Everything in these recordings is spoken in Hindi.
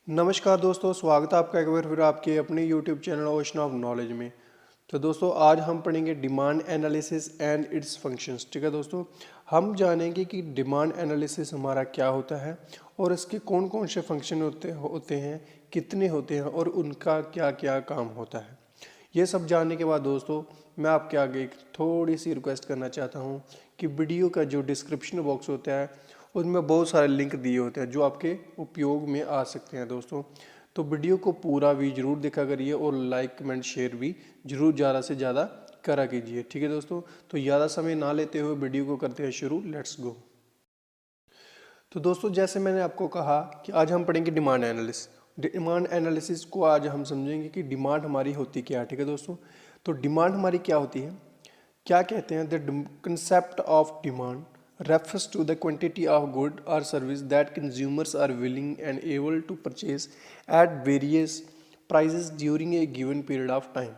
नमस्कार दोस्तों, स्वागत है आपका एक बार फिर आपके अपने YouTube channel ocean of knowledge में। तो दोस्तों आज हम पढ़ेंगे demand analysis and it's functions. ठीक है दोस्तों, हम जानेंगे कि डिमांड एनालिसिस हमारा क्या होता है और इसके कौन कौन से फंक्शन होते हैं, कितने होते हैं और उनका क्या क्या काम होता है। ये सब जानने के बाद दोस्तों मैं आपके आगे एक थोड़ी सी रिक्वेस्ट करना चाहता हूँ कि वीडियो का जो डिस्क्रिप्शन बॉक्स होता है उसमें बहुत सारे लिंक दिए होते हैं जो आपके उपयोग में आ सकते हैं दोस्तों। तो वीडियो को पूरा भी जरूर देखा करिए और लाइक कमेंट शेयर भी जरूर ज़्यादा से ज़्यादा करा कीजिए। ठीक है दोस्तों, तो ज़्यादा समय ना लेते हुए वीडियो को करते हैं शुरू। Let's go. तो दोस्तों जैसे मैंने आपको कहा कि आज हम पढ़ेंगे डिमांड एनालिसिस। डिमांड एनालिसिस को आज हम समझेंगे कि डिमांड हमारी होती क्या है। ठीक है दोस्तों, तो डिमांड हमारी क्या होती है, क्या कहते हैं। The concept of demand refers to the quantity of good or service that consumers are willing and able to purchase at various prices during a given period of time।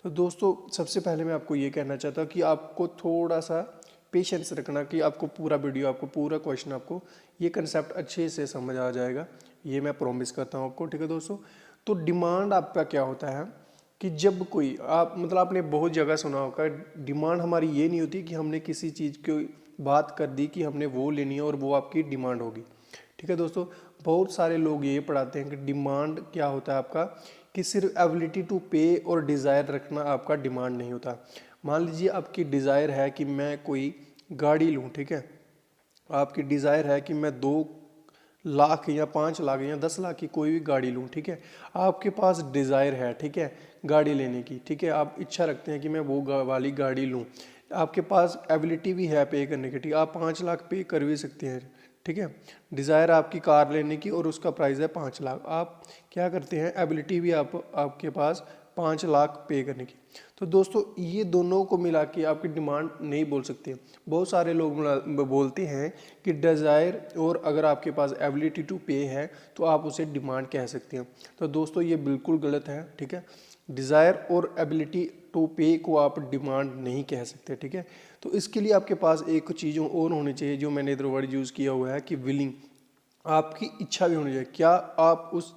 तो दोस्तों सबसे पहले मैं आपको ये कहना चाहता हूँ कि आपको थोड़ा सा पेशेंस रखना कि आपको पूरा वीडियो, आपको पूरा क्वेश्चन, आपको ये कंसेप्ट अच्छे से समझ आ जाएगा, ये मैं प्रॉमिस करता हूँ आपको। ठीक है दोस्तों, तो डिमांड आपका क्या होता है कि जब कोई आप मतलब आपने बहुत जगह सुना होगा, डिमांड हमारी ये नहीं होती कि हमने किसी चीज़ की बात कर दी कि हमने वो लेनी है और वो आपकी डिमांड होगी। ठीक है दोस्तों, बहुत सारे लोग ये पढ़ाते हैं कि डिमांड क्या होता है आपका, कि सिर्फ एबिलिटी टू पे और डिज़ायर रखना आपका डिमांड नहीं होता। मान लीजिए आपकी डिज़ायर है कि मैं कोई गाड़ी लूँ। ठीक है, आपकी डिज़ायर है कि मैं 2 लाख या 5 लाख या 10 लाख की कोई भी गाड़ी लूँ। ठीक है, आपके पास डिज़ायर है, ठीक है, गाड़ी लेने की। ठीक है, आप इच्छा रखते हैं कि मैं वो वाली गाड़ी लूँ, आपके पास एबिलिटी भी है पे करने की। ठीक है, आप 5 लाख पे कर भी सकते हैं। ठीक है, डिज़ायर आपकी कार लेने की और उसका प्राइस है 5 लाख, आप क्या करते हैं, एबिलिटी भी आपके पास 5 लाख पे करने की। तो दोस्तों ये दोनों को मिला के आपकी डिमांड नहीं बोल सकते। बहुत सारे लोग बोलते हैं कि डिज़ायर और अगर आपके पास एबिलिटी टू पे है तो आप उसे डिमांड कह सकते हैं। तो दोस्तों ये बिल्कुल गलत है। ठीक है, डिज़ायर और एबिलिटी टू पे को आप डिमांड नहीं कह सकते। ठीक है, तो इसके लिए आपके पास एक चीज़ और होनी चाहिए जो मैंने इधर वर्ड यूज़ किया हुआ है कि विलिंग, आपकी इच्छा भी होनी चाहिए। क्या आप उस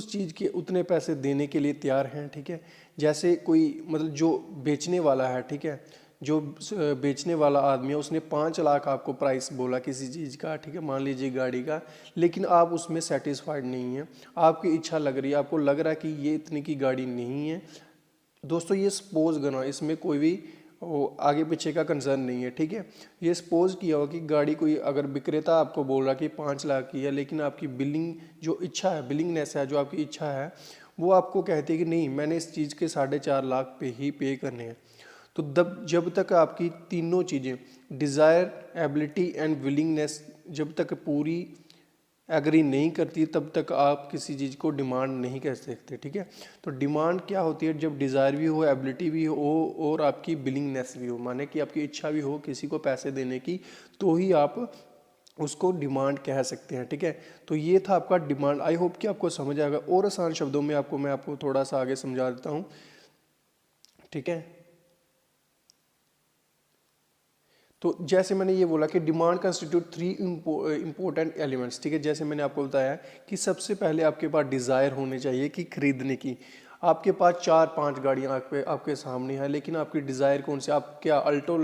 चीज़ के उतने पैसे देने के लिए तैयार हैं। ठीक है, जैसे कोई मतलब जो बेचने वाला है, ठीक है, जो बेचने वाला आदमी है उसने 5 लाख आपको प्राइस बोला किसी चीज़ का। ठीक है, मान लीजिए गाड़ी का, लेकिन आप उसमें सेटिस्फाइड नहीं हैं, आपकी इच्छा लग रही है, आपको लग रहा है कि ये इतने की गाड़ी नहीं है। दोस्तों ये सपोज करना, इसमें कोई भी आगे पीछे का कंसर्न नहीं है। ठीक है, ये सपोज किया हो कि गाड़ी कोई अगर विक्रेता आपको बोल रहा कि 5 लाख की है, लेकिन आपकी बिलिंग जो इच्छा है, बिलिंगनेस है, जो आपकी इच्छा है वो आपको कहती है कि नहीं, मैंने इस चीज़ के 4.5 लाख पे ही पे करने हैं। तो जब तक आपकी तीनों चीज़ें डिज़ायर, एबिलिटी एंड विलिंगनेस जब तक पूरी एग्री नहीं करती तब तक आप किसी चीज़ को डिमांड नहीं कह सकते। ठीक है, तो डिमांड क्या होती है, जब डिज़ायर भी हो, एबिलिटी भी हो और आपकी बिलिंगनेस भी हो, माने कि आपकी इच्छा भी हो किसी को पैसे देने की, तो ही आप उसको डिमांड कह सकते हैं। ठीक है, तो ये था आपका डिमांड। आई होप कि आपको समझ आएगा और आसान शब्दों में मैं आपको थोड़ा सा आगे समझा देता हूँ। ठीक है, तो जैसे मैंने ये बोला कि डिमांड कंस्टिट्यूट 3 इंपॉर्टेंट एलिमेंट्स। ठीक है, जैसे मैंने आपको बताया कि सबसे पहले आपके पास डिज़ायर होने चाहिए कि खरीदने की। आपके पास 4-5 गाड़ियाँ आपके सामने हैं, लेकिन आपकी डिज़ायर कौन सी, आप क्या अल्टो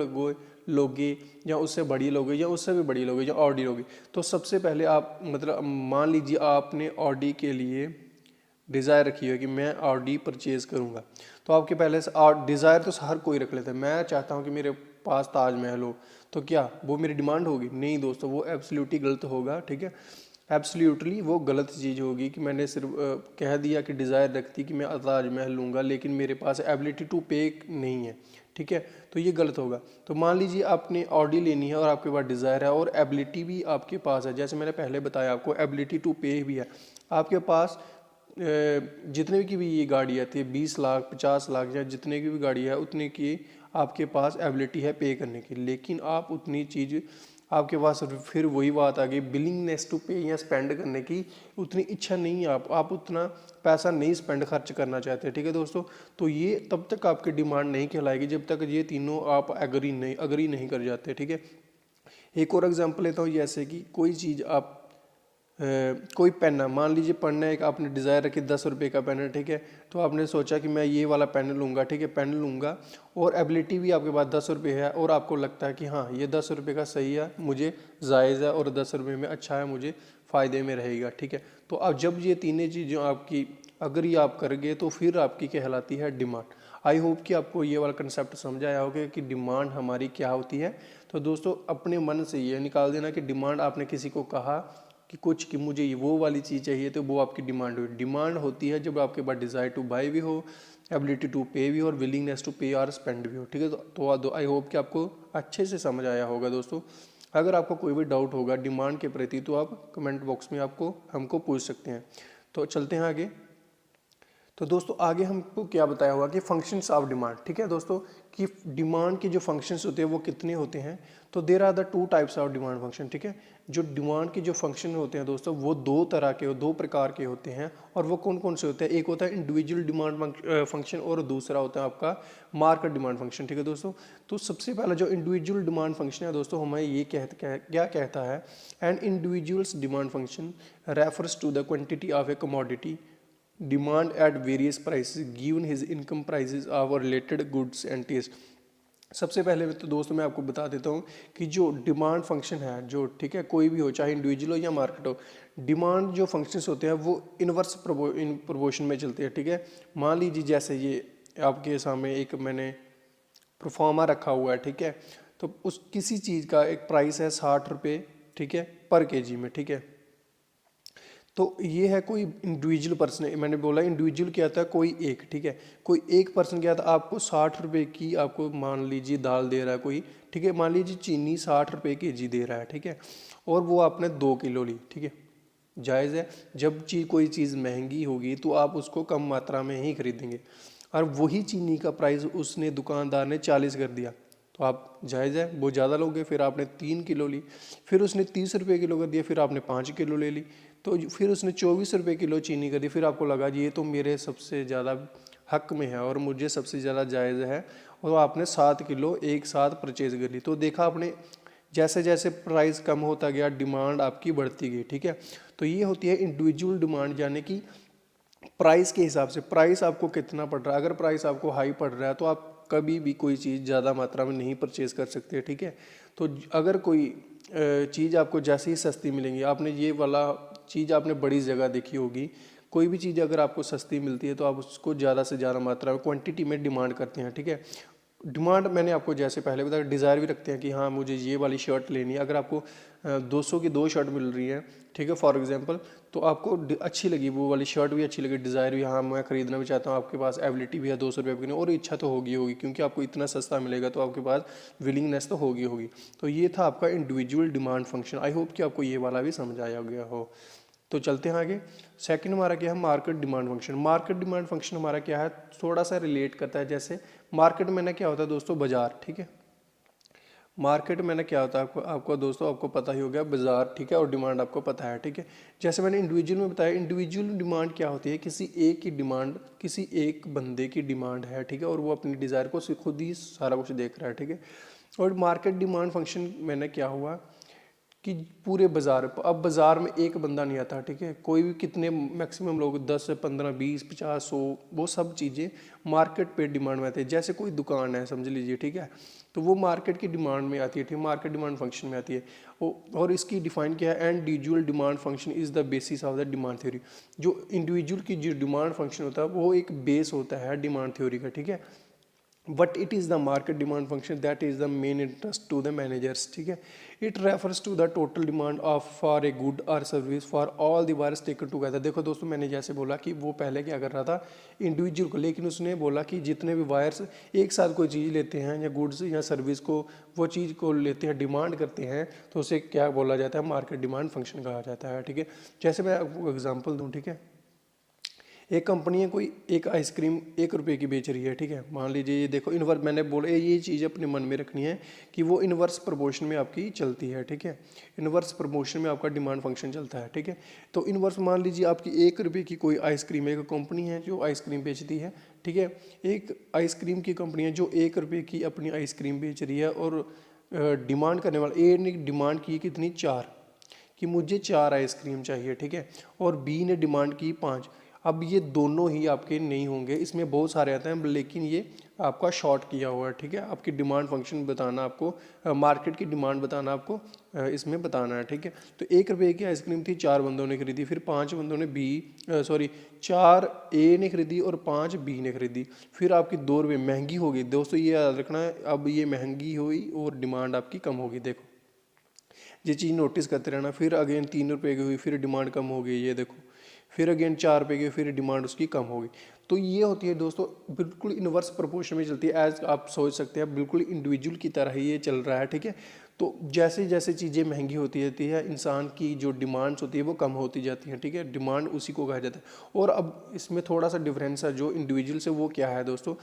लोगे या उससे बड़ी लोगे या उससे भी बड़ी लोगे या ऑडी लोगे। तो सबसे पहले आप मतलब मान लीजिए आपने ऑडी के लिए डिज़ायर रखी है कि मैं ऑडी परचेज़ करूँगा, तो आपके पहले से डिज़ायर तो हर कोई रख लेता है, मैं चाहता हूँ कि मेरे पास ताजमहल हो, तो क्या वो मेरी डिमांड होगी? नहीं दोस्तों, वो एब्सोल्युटली गलत होगा। ठीक है, एब्सोल्युटली वो गलत चीज़ होगी कि मैंने सिर्फ कह दिया कि डिज़ायर रखती कि मैं ताजमहल लूँगा, लेकिन मेरे पास एबिलिटी टू पे नहीं है। ठीक है, तो ये गलत होगा। तो मान लीजिए आपने ऑडी लेनी है और आपके पास डिज़ायर है और एबिलिटी भी आपके पास है, जैसे मैंने पहले बताया आपको एबिलिटी टू पे भी है आपके पास। जितने की भी ये गाड़ी आती है 20 लाख, 50 लाख या जितने की भी गाड़ी है उतने की आपके पास एबिलिटी है पे करने की, लेकिन आप उतनी चीज़ आपके पास, फिर वही बात आ गई बिलिंगनेस टू पे या स्पेंड करने की उतनी इच्छा नहीं है, आप उतना पैसा नहीं स्पेंड खर्च करना चाहते। ठीक है दोस्तों, तो ये तब तक आपकी डिमांड नहीं कहलाएगी जब तक ये तीनों आप अग्री नहीं कर जाते। ठीक है, एक और एग्जांपल लेता हूँ, जैसे कि कोई चीज़ आप कोई पेन है, मान लीजिए पेन है, एक आपने डिज़ायर रखी 10 रुपये का पेन है, ठीक है। तो आपने सोचा कि मैं ये वाला पेन लूँगा, ठीक है, पेन लूँगा, और एबिलिटी भी आपके पास 10 रुपये है, और आपको लगता है कि हाँ ये 10 रुपये का सही है, मुझे जायज़ है, और 10 रुपये में अच्छा है, मुझे फ़ायदे में रहेगा, ठीक है। तो अब जब ये तीनों चीज़ें आपकी अगर ये आप करोगे तो फिर आपकी कहलाती है डिमांड। आई होप कि आपको ये वाला कंसेप्ट समझ आया होगा कि डिमांड हमारी क्या होती है। तो दोस्तों अपने मन से ये निकाल देना कि डिमांड, आपने किसी को कहा कि कुछ कि मुझे वो वाली चीज़ चाहिए, तो वो आपकी डिमांड हुई। डिमांड होती है जब आपके पास डिज़ायर टू बाय भी हो, एबिलिटी टू पे भी हो, और विलिंगनेस टू पे और स्पेंड भी हो, ठीक है। तो आई होप कि आपको अच्छे से समझ आया होगा दोस्तों। अगर आपको कोई भी डाउट होगा डिमांड के प्रति तो आप कमेंट बॉक्स में हमको पूछ सकते हैं। तो चलते हैं आगे। तो दोस्तों आगे हमको क्या बताया हुआ कि फंक्शंस ऑफ डिमांड, ठीक है दोस्तों, कि डिमांड के जो फंक्शंस होते हैं वो कितने होते हैं। तो there are the 2 types of demand function, ठीक है। जो डिमांड के जो फंक्शन होते हैं दोस्तों वो दो प्रकार के होते हैं, और वो कौन कौन से होते हैं। एक होता है इंडिविजुअल डिमांड फंक्शन, और दूसरा होता है आपका मार्केट डिमांड फंक्शन, ठीक है दोस्तों। तो सबसे पहला जो इंडिविजुअल डिमांड फंक्शन है दोस्तों, हमें ये क्या कहता है, an individual's demand function refers to the quantity of a commodity demand at various prices given his income prices of related goods and taste. सबसे पहले तो दोस्तों मैं आपको बता देता हूँ कि जो डिमांड फंक्शन है, जो ठीक है कोई भी हो, चाहे इंडिविजुअल हो या मार्केट हो, डिमांड जो फंक्शंस होते हैं वो इनवर्स प्रोपोर्शन में चलते हैं, ठीक है। मान लीजिए जैसे ये आपके सामने एक मैंने प्रोफार्मा रखा हुआ है, ठीक है। तो उस किसी चीज़ का एक प्राइस है 60 रुपये, ठीक है, पर केजी में, ठीक है। तो ये है कोई इंडिविजुअल पर्सन, मैंने बोला इंडिविजुअल क्या था, कोई एक, ठीक है, कोई एक पर्सन क्या था, आपको 60 रुपये की आपको मान लीजिए दाल दे रहा है कोई, ठीक है, मान लीजिए चीनी 60 रुपये केजी दे रहा है, ठीक है, और वो आपने 2 किलो ली, ठीक है, जायज़ है। जब कोई चीज़ महंगी होगी तो आप उसको कम मात्रा में ही खरीदेंगे, और वही चीनी का प्राइस उसने दुकानदार ने 40 कर दिया, तो आप जायज़ है वो ज़्यादा लोगे, फिर आपने 3 किलो ली, फिर उसने 30 रुपये किलो कर दिया, फिर आपने 5 किलो ले ली, तो फिर उसने 24 रुपये किलो चीनी कर दी, फिर आपको लगा ये तो मेरे सबसे ज़्यादा हक में है और मुझे सबसे ज़्यादा जायज़ है, और आपने 7 किलो एक साथ परचेज कर ली। तो देखा आपने जैसे जैसे प्राइस कम होता गया डिमांड आपकी बढ़ती गई, ठीक है। तो ये होती है इंडिविजुअल डिमांड, यानी कि प्राइस के हिसाब से, प्राइस आपको कितना पड़ रहा है। अगर प्राइस आपको हाई पड़ रहा है तो आप कभी भी कोई चीज़ ज़्यादा मात्रा में नहीं परचेज़ कर सकते, ठीक है। तो अगर कोई चीज़ आपको जैसे ही सस्ती मिलेंगी, आपने ये वाला चीज़ आपने बड़ी जगह देखी होगी, कोई भी चीज़ अगर आपको सस्ती मिलती है तो आप उसको ज़्यादा से ज़्यादा मात्रा में क्वांटिटी में डिमांड करते हैं, ठीक है। डिमांड मैंने आपको जैसे पहले बताया, डिज़ायर भी रखते हैं कि हाँ मुझे ये वाली शर्ट लेनी है। अगर आपको 200 की 2 शर्ट मिल रही है, ठीक है, फॉर एग्जांपल, तो आपको अच्छी लगी वो वाली शर्ट भी अच्छी लगी, डिज़ायर भी, हाँ मैं खरीदना भी चाहता हूँ, आपके पास एबिलिटी भी है 200 रुपये की, और इच्छा तो होगी क्योंकि आपको इतना सस्ता मिलेगा तो आपके पास विलिंगनेस तो होगी। तो ये था आपका individual demand function. I hope कि आपको ये वाला भी समझ आया गया हो। तो चलते हैं आगे। सेकंड हमारा क्या है, market demand function. Market demand function हमारा क्या है, थोड़ा सा रिलेट करता है। जैसे मार्केट में ना क्या होता है दोस्तों, बाजार, ठीक है। मार्केट में ना क्या होता है आपको दोस्तों आपको पता ही हो गया, बाजार, ठीक है, और डिमांड आपको पता है, ठीक है। जैसे मैंने इंडिविजुअल में बताया, इंडिविजुअल डिमांड क्या होती है, किसी एक की डिमांड, किसी एक बंदे की डिमांड है, ठीक है, और वो अपनी डिज़ायर को खुद ही सारा कुछ देख रहा है, ठीक है। और मार्केट डिमांड फंक्शन में क्या हुआ कि पूरे बाजार, अब बाजार में एक बंदा नहीं आता, ठीक है, कोई भी कितने मैक्सिमम लोग 10 से 15 20 50 100, वो सब चीज़ें मार्केट पे डिमांड में आती है। जैसे कोई दुकान है समझ लीजिए, ठीक है, तो वो मार्केट की डिमांड में आती है, ठीक है, मार्केट डिमांड फंक्शन में आती है। और इसकी डिफाइन क्या है, individual demand function is the basis of the demand theory. जो इंडिविजुअल की जो डिमांड फंक्शन होता है वो एक बेस होता है डिमांड थ्योरी का, ठीक है। But it is the market demand function that is the main interest to the managers, ठीक है। It refers to the total demand of for a good or service for all the buyers taken together। देखो दोस्तों मैंने जैसे बोला कि वो पहले क्या कर रहा था इंडिविजुअल को, लेकिन उसने बोला कि जितने भी बायर्स एक साथ कोई चीज़ लेते हैं या गुड्स या सर्विस को, वो चीज़ को लेते हैं, डिमांड करते हैं, तो उसे क्या बोला जाता है, मार्केट डिमांड फंक्शन कहा जाता है, ठीक है। जैसे मैं आपको एग्जाम्पल दूँ, ठीक है, एक कंपनी है, कोई एक आइसक्रीम 1 रुपये की बेच रही है, ठीक है, मान लीजिए ये देखो इनवर्स, मैंने बोला ये चीज़ अपने मन में रखनी है कि वो इनवर्स प्रपोर्शन में आपकी चलती है, ठीक है। इनवर्स प्रपोर्शन में आपका डिमांड फंक्शन चलता है, ठीक है। तो इनवर्स मान लीजिए आपकी 1 रुपये की कोई आइसक्रीम, एक कंपनी है जो आइसक्रीम बेचती है, ठीक है, एक आइसक्रीम की कंपनी है जो 1 रुपये की अपनी आइसक्रीम बेच रही है, और डिमांड करने वाला ए ने डिमांड की कितनी, 4, कि मुझे 4 आइसक्रीम चाहिए, ठीक है, और बी ने डिमांड की 5। अब ये दोनों ही आपके नहीं होंगे, इसमें बहुत सारे आते हैं, लेकिन ये आपका शॉर्ट किया हुआ है, ठीक है। आपकी डिमांड फंक्शन बताना आपको, मार्केट की डिमांड बताना आपको इसमें बताना है, ठीक है। तो 1 रुपये की आइसक्रीम थी, 4 बंदों ने खरीदी, फिर 5 बंदों ने 4 ए ने खरीदी और 5 बी ने खरीदी, फिर आपकी 2 रुपये महंगी हो गई दोस्तों, ये याद रखना है। अब ये महंगी हुई और डिमांड आपकी कम होगी, देखो ये चीज़ नोटिस करते रहना। फिर अगेन 3 रुपये की हुई, फिर डिमांड कम हो गई, ये देखो, फिर अगेन 4 रुपये की, फिर डिमांड उसकी कम होगी। तो ये होती है दोस्तों, बिल्कुल इनवर्स प्रोपोर्शन में चलती है, एज आप सोच सकते हैं बिल्कुल इंडिविजुअल की तरह ही ये चल रहा है, ठीक है। तो जैसे जैसे चीज़ें महंगी होती जाती है, इंसान की जो डिमांड्स होती है वो कम होती जाती हैं, ठीक है। डिमांड उसी को कहा जाता है। और अब इसमें थोड़ा सा डिफरेंस है जो इंडिविजुअल से, वो क्या है दोस्तों,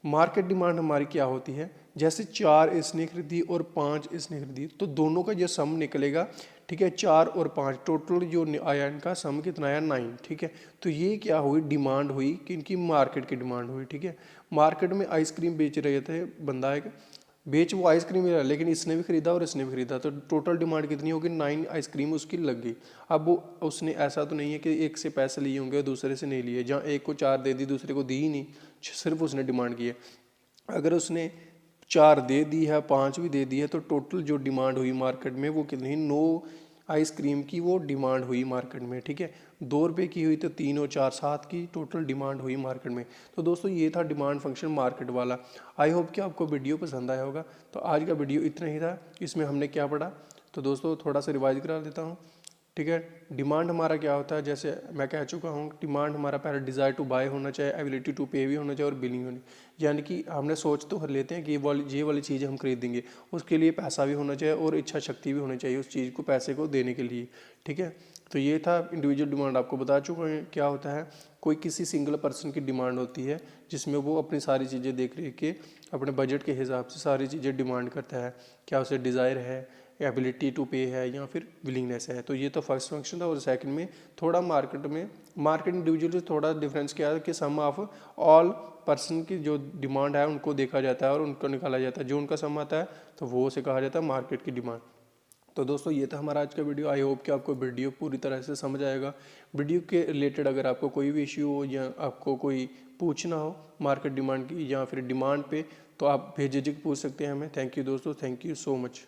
मार्केट डिमांड हमारी क्या होती है, जैसे 4 इसने खरीदी और 5 इसने खरीदी, तो दोनों का जो सम निकलेगा, ठीक है, 4 और 5 टोटल जो आया इनका सम कितना आया 9, ठीक है। तो ये क्या हुई, डिमांड हुई कि इनकी मार्केट की डिमांड हुई, ठीक है। मार्केट में आइसक्रीम बेच रहे थे बंदा एक, वो आइसक्रीम ही रहा, लेकिन इसने भी खरीदा और इसने भी खरीदा, तो टोटल डिमांड कितनी होगी, 9 आइसक्रीम उसकी लग गई। अब वो उसने ऐसा तो नहीं है कि एक से पैसे लिए होंगे दूसरे से नहीं लिए, जहाँ एक को 4 दे दी दूसरे को दी ही नहीं, सिर्फ उसने डिमांड की है। अगर उसने 4 दे दी है, 5 भी दे दी है, तो टोटल जो डिमांड हुई मार्केट में वो कितनी, 9 आइसक्रीम की वो डिमांड हुई मार्केट में, ठीक है। 2 रुपये की हुई तो 3 और 4 7 की टोटल डिमांड हुई मार्केट में। तो दोस्तों ये था डिमांड फंक्शन मार्केट वाला। आई होप कि आपको वीडियो पसंद आया होगा। तो आज का वीडियो इतना ही था, इसमें हमने क्या पढ़ा, तो दोस्तों थोड़ा सा रिवाइज करा देता हूँ, ठीक है। डिमांड हमारा क्या होता है, जैसे मैं कह चुका हूँ, डिमांड हमारा पहले डिज़ायर टू बाय होना चाहिए, एबिलिटी टू पे भी होना चाहिए और बिलिंग होनी, यानी कि हमने सोच तो लेते हैं कि ये वाली चीज़ हम खरीदेंगे, उसके लिए पैसा भी होना चाहिए और इच्छा शक्ति भी होनी चाहिए उस चीज़ को, पैसे को देने के लिए, ठीक है। तो ये था इंडिविजुअल डिमांड, आपको बता चुका है क्या होता है। कोई किसी सिंगल पर्सन की डिमांड होती है जिसमें वो अपनी सारी चीज़ें देख रही के अपने बजट के हिसाब से सारी चीज़ें डिमांड करता है, क्या उसे डिज़ायर है, एबिलिटी टू पे है या फिर विलिंगनेस है। तो ये तो फर्स्ट फंक्शन था। और सेकंड में थोड़ा मार्केट इंडिविजुअल से थोड़ा डिफरेंस क्या है कि सम ऑफ ऑल पर्सन की जो डिमांड है उनको देखा जाता है और उनको निकाला जाता है, जो उनका सम आता है तो वो उसे कहा जाता है मार्केट की डिमांड। तो दोस्तों ये था हमारा आज का वीडियो। आई होप कि आपको वीडियो पूरी तरह से समझ आएगा। वीडियो के रिलेटेड अगर आपको कोई भी इश्यू हो या आपको कोई पूछना हो मार्केट डिमांड की या फिर डिमांड पे, तो आप बेझिझक पूछ सकते हैं हमें। थैंक यू दोस्तों, थैंक यू सो मच।